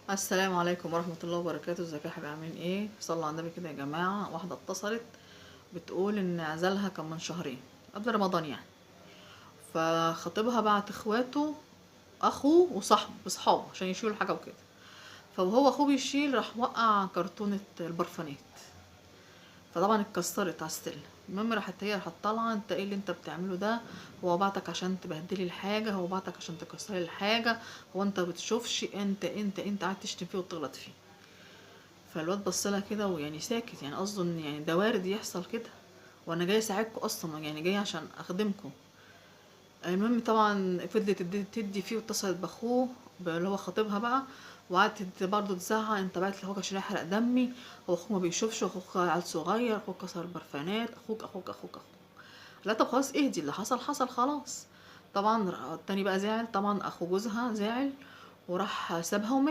السلام عليكم ورحمة الله وبركاته. ازيكم يا حبايبي، عاملين ايه؟ صلوا على النبي كده يا جماعة. واحدة اتصلت بتقول ان عزلها كان من شهرين قبل رمضان يعني، فخطيبها بعت اخواته، اخوه وصحابه عشان يشيلوا الحاجة وكده. فهو اخوه بيشيل راح وقع كرتونة البرفانات، فطبعا اتكسرت على السلم. المهم راحت طالعه: انت ايه اللي انت بتعمله ده؟ هو بعتك عشان تبهدلي الحاجه، هو بعتك عشان تكسري الحاجه، هو انت بتشوفش؟ انت قاعد تشتم فيه وتغلط فيه. فالواد بصلها كده ويعني ساكت، يعني قصده ان يعني ده وارد يحصل كده، وانا جاي اساعدكم اصلا، يعني جاي عشان اخدمكم. المهم طبعا فضلت تدي فيه، واتصلت باخوه اللي هو خطيبها بقى، وقعدت برضه تزعق: انت بعت لاخوك عشان يحرق دمي، هو اخوك ما بيشوفش، اخوك عيل صغير، اخوك كسر برفانات، اخوك. لا طب خلاص اهدي، اللي حصل حصل خلاص. طبعا التاني بقى زعل، طبعا اخو جوزها زعل وراح سابها ومشي.